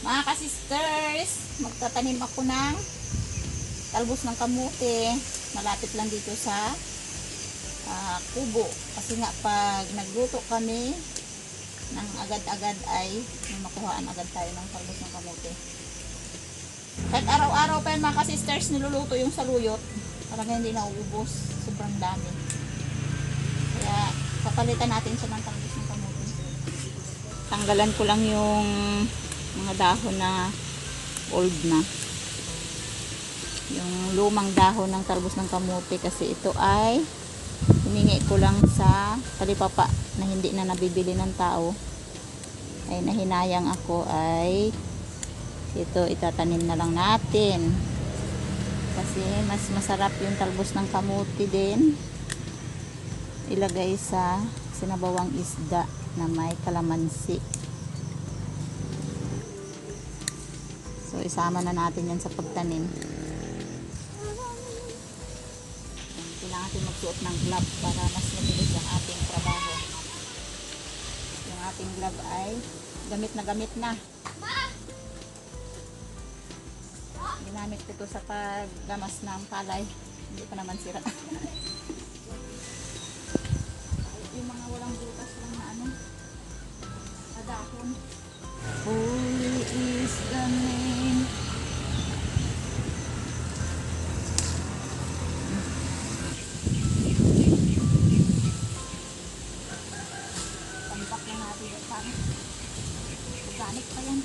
Mga ka-sisters, magtatanim ako ng talbos ng kamote. Malapit lang dito sa kubo. Kasi nga pag nagluto kami ng agad-agad ay may makuhaan agad tayo ng talbos ng kamote. Kahit araw-araw pa yung mga ka-sisters niluluto yung saluyot, parang hindi nauubos. Sobrang dami. Kaya papalitan natin siya ng talbos ng kamote. Tanggalan ko lang yung mga dahon na old na, yung lumang dahon ng talbos ng kamote, kasi ito ay hiningi ko lang sa talipapa na hindi na nabibili ng tao. Ay nahinayang ako, ay ito itatanim na lang natin kasi mas masarap yung talbos ng kamote din ilagay sa sinabawang isda na may kalamansi. So, isama na natin yan sa pagtanim. Kailangan natin magsuot ng glove para mas mabilis ang ating trabaho. Yung ating glove ay gamit na. Ginamit ko ito sa paggamas ng palay. Hindi pa naman sira. Yung mga walang butas lang na dahon. Holy is the name. Tambak na natin yung parang organic pa yan.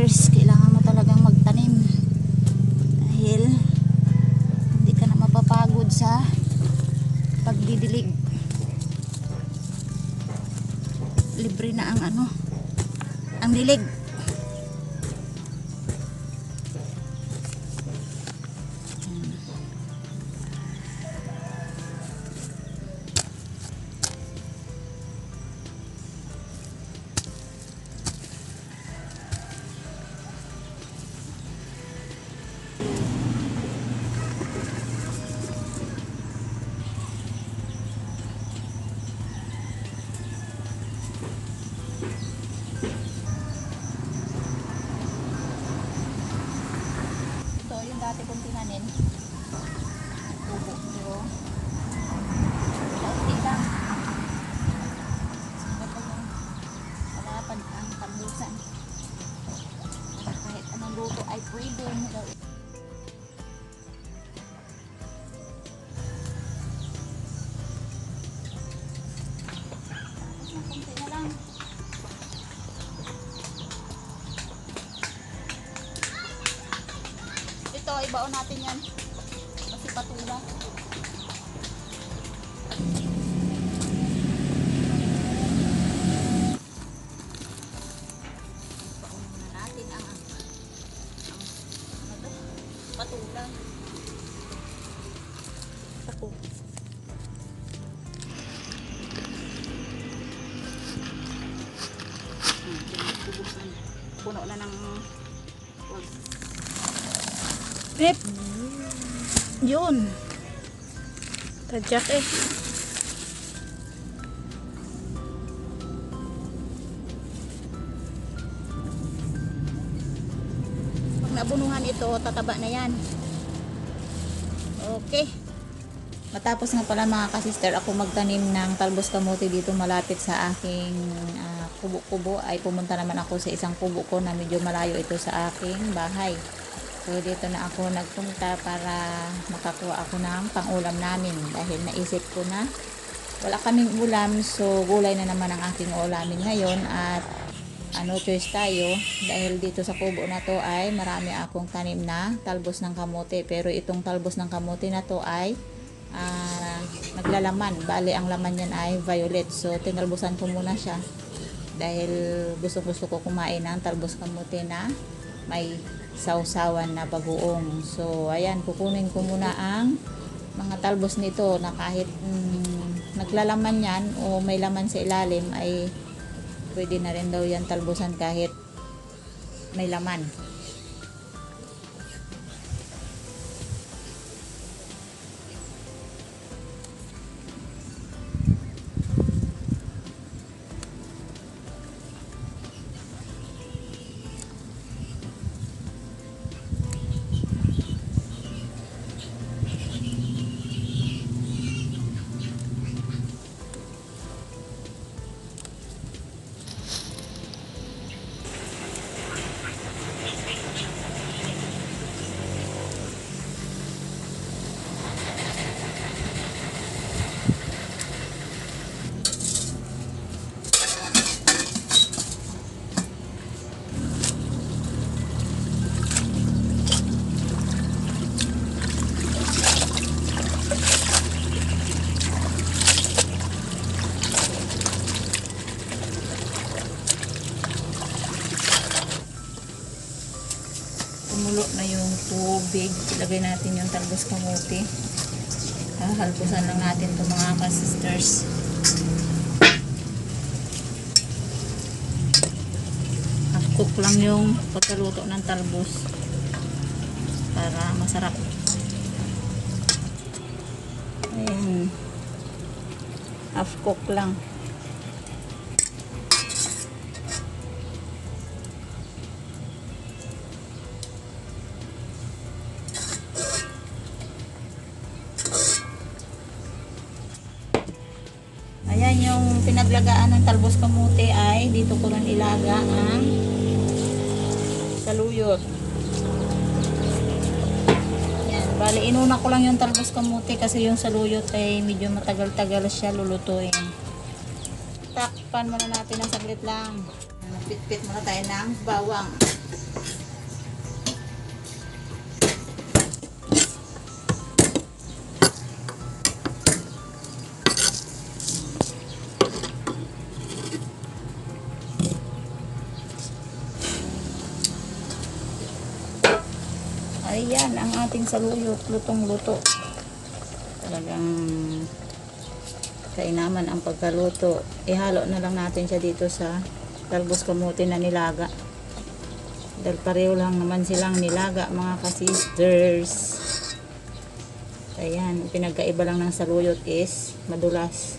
Kailangan mo talagang magtanim dahil hindi ka na mapapagod sa pagdidilig. Libre na ang dilig. Dati kong tinanin tubo, pero kaunti lang. Ito yung malapad ang tambusan, kahit anong luto ay pwede mo daw. Kunti na lang. Ito, ibaon natin yan kasi patula. Ibaon muna natin ang patula. Ako. Puno na ng Pep. Yun. Tadyak eh. Pag nabunuhan ito, tataba na yan. Okay. Matapos nga pala mga ka-sister ako magtanim ng talbos kamote dito malapit sa aking kubo-kubo ay pumunta naman ako sa isang kubo ko na medyo malayo ito sa aking bahay. So dito na ako nagpunta para makakuha ako ng pang-ulam namin dahil naisip ko na wala kaming ulam, so gulay na naman ang aking ulamin ngayon at ano choice tayo dahil dito sa kubo na to ay marami akong tanim na talbos ng kamote, pero itong talbos ng kamote na to ay naglalaman, bali ang laman niyan ay violet, so tinalbosan ko muna siya dahil gusto ko kumain ng talbos kamote na may sausawan na bagoong. So ayan, kukunin ko muna ang mga talbos nito na kahit naglalaman yan o may laman sa ilalim ay pwede na rin daw yan talbusan kahit may laman. Kumulo na yung tubig, ilagay natin yung talbos kamote. Hahalpusan lang natin ito mga ka-sisters. Half-cook lang yung pagkaluto ng talbos para masarap. Ayan, half-cook lang. Ayan yung pinaglagaan ng talbos kamote ay dito ko lang ilaga ang saluyot. Ayan, bali inuna ko lang yung talbos kamote kasi yung saluyot ay medyo matagal-tagal siya lulutuin. Takpan muna natin ng saglit lang. Pit-pit muna tayo ng bawang. Ayan ang ating saluyot, lutong-luto. Talagang kainaman ang pagkaluto. Ihalo na lang natin siya dito sa talbos kamote na nilaga. Dahil pareho lang naman silang nilaga mga ka-sisters. Ayan, pinagkaiba lang ng saluyot is madulas.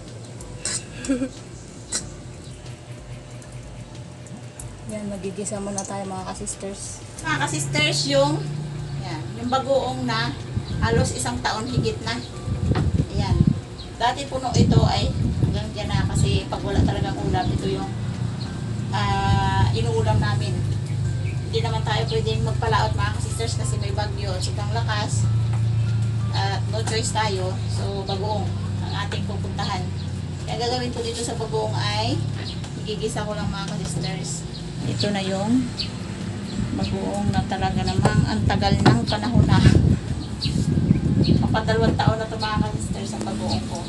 Yan, magigisa muna tayo mga ka-sisters. Mga ka-sisters, yung bagoong na halos 1 taon higit na. Ayan. Dati puno ito ay hanggang dyan na kasi pag wala talagang ulam, ito yung inuulam namin. Hindi naman tayo pwedeng magpalaot mga ka-sisters kasi may bagyo, sobrang lakas. At no choice tayo. So bagoong ang ating pupuntahan. Kaya gagawin ko dito sa bagoong ay igigisa ko lang mga ka-sisters. Ito na yung bagoong na talaga namang ang tagal ng panahon na. Kapadalawang taon na ito mga ka-sisters ang bagoong ko.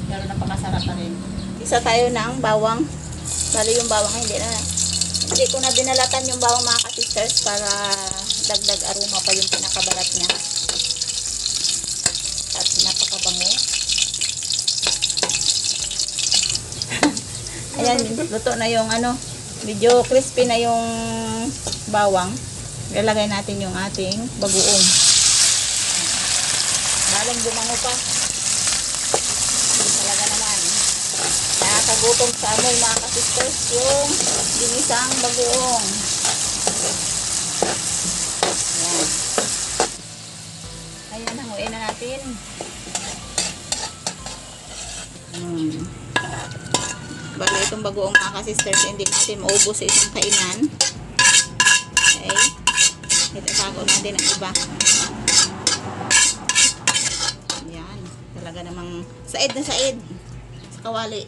Pero napakasarap pa rin. Isa tayo ng bawang. Bali yung bawang hindi ko na binalatan yung bawang mga ka-sisters para dagdag aroma pa yung pinakabalat niya. At napakabango. Ayan, luto na yung medyo crispy na yung bawang. Ilalagay natin yung ating bagoong. Balang bumango pa. Talaga naman. Nakakagutom sa amoy mga ka-sisters yung ginisang bagoong. Ayan. Ayan, hanguin na natin. Bago itong bagoong mga ka-sisters, hindi natin maubos sa isang kainan. Okay. Itago natin ang iba. Yan. Talaga namang said na said sa kawali.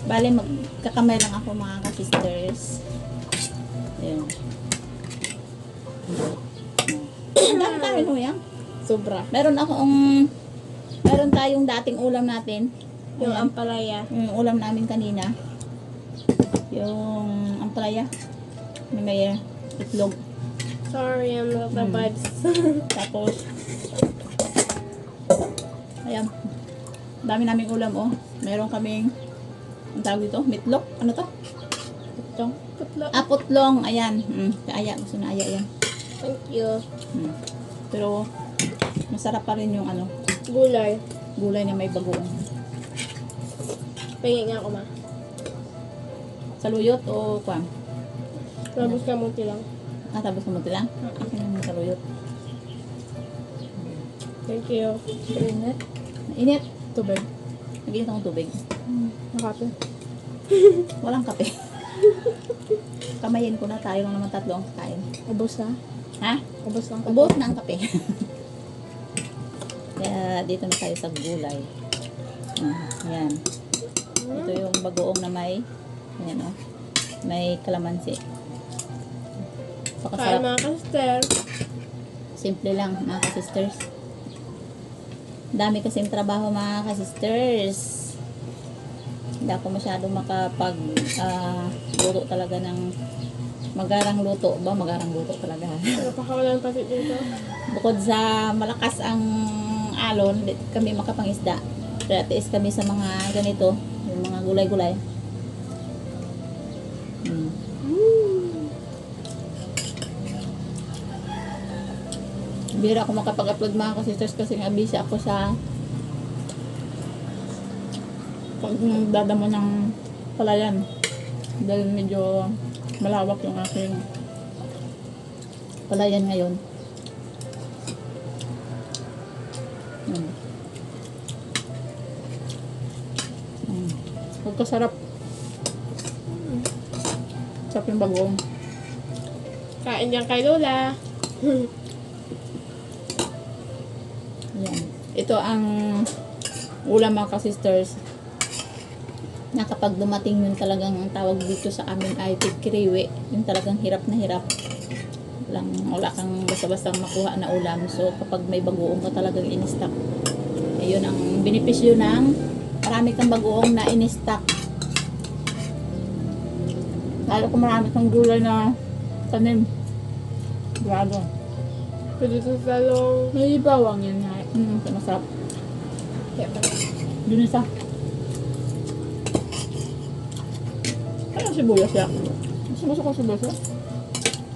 Bale, magkakamay lang ako mga ka-sisters. Ayan. Ang dami tayo no yan. Sobra. Meron tayong dating ulam natin. Yung Ayan. ampalaya. Yung ulam namin kanina. Yung ampalaya. May itlog. Sorry, I'm not the vibes. Tapos, ayan. Dami naming ulam, oh. Meron kaming, ang tawag dito? Meatloaf? Ano to? Putlong? Putlo. Putlong. Ayan. Aya. Gusto na aya yan. Thank you. Pero, masarap pa rin yung ano, Gulay. gulay na may bagoong. Pengi nga ako, ma. Saluyot o kwan? Labos ka munti lang. Tapos kamuti lang? Akin yung saluyot. Thank you. Init. Init. Tubig. Nag-init akong tubig. Nakape. Walang kape. Kamayin ko na, tayo lang naman tatlo ang kakain. Ubos na. Ha? Ubos lang. Ubos na ang kape. Kaya dito na tayo sa gulay. Yan. Ito yung bagoong na may, ayan o, may kalamansi. Kain Pakasarap. mga ka-sister. Simple lang mga ka-sisters. Dami kasing trabaho mga ka-sisters. Hindi ako masyadong makapag luto talaga ng magarang luto ba? Magarang luto talaga. Napakawalan pati dito. Bukod sa malakas ang alon, hindi kami makapangisda. Kaya tiis kami sa mga ganito, yung mga gulay-gulay. Bira ako makapag-upload mga ka-sisters kasi nga busy ako sa pagdadamo ng palayan. Dahil medyo malawak yung aking palayan ngayon. Magkasarap. Sarap yung bagoong. Kain yan kay Lola. Yan. Ito ang ulam mga ka-sisters na kapag dumating yun talagang ang tawag dito sa amin ay tigkiriwi. Yung talagang hirap na hirap. Wala kang basta-basta makuha na ulam. So kapag may bagoong ka talagang in-stock. Ayun ang benepisyo ng marami kang bagoong na in-stock. Lalo kung marami kang gulay na tanim. Grabe. Pwede sa salong. May bawang yan nga. Masarap. Kaya pa. Dun isa. Ano sibuyas ya? Gusto ko sibuyas ya?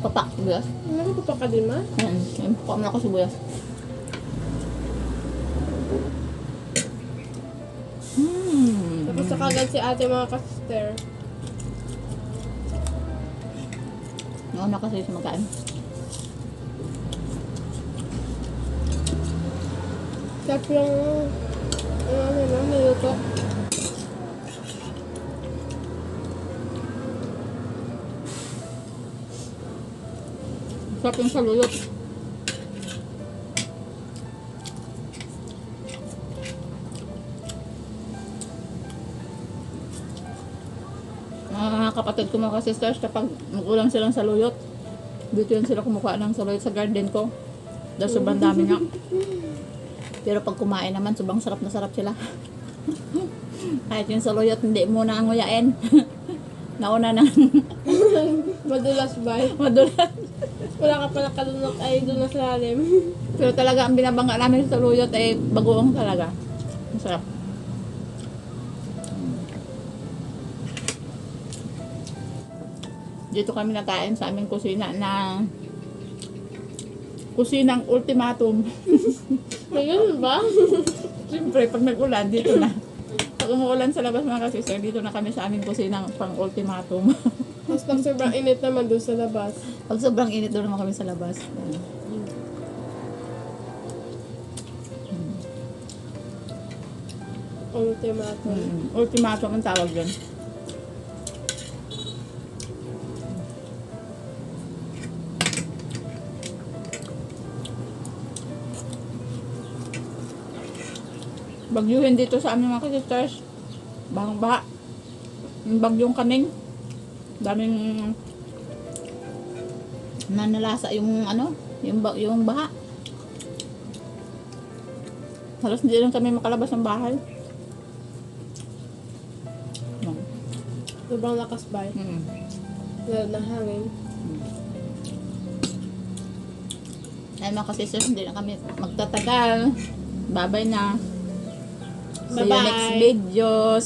Papak sibuyas. Ano ko pa ka din, ma? Papak mo na ako sibuyas. Tapos sa kagad si ate mga ka-sister. Nauna kasi sa magkain. Sarap yung niluto. Sarap yung saluyot. Mga kapatid ko mga sisters, kapag mag-ulam silang saluyot, dito yan sila kumukuha ng saluyot sa garden ko. Dahil sobrang dami nga. Pero pag kumain naman, sobrang sarap na sarap sila. Kahit yung saluyot, hindi mo na nguyain. Nauna na. Madulas ba? Madulas. Wala ka pala kalunok ay doon na sa lalim. Pero talaga, ang binabangga namin sa saluyot ay bagoong talaga. Masarap. Dito kami nakain sa aming kusina na kusinang ultimatum. May ganun ba? Siyempre, pag nag-ulan, dito na. Pag umuulan sa labas mga kasisir, dito na kami sa aming kusinang pang ultimatum. Tapos pag sobrang init naman doon sa labas. Pag sobrang init, doon naman kami sa labas. Ultimatum. Ultimatum ang tawag yun. Bagyuhin dito sa aming mga sisters. Bahang baha. Yung bagyong kaning. Daming nanalasa yung ano, yung baha. Halos hindi lang kami makalabas ng bahay. Sobrang lakas ba? Lalo na hangin. Ay mga sisters, hindi na kami magtatagal. Bye-bye na. See you Bye-bye. next videos.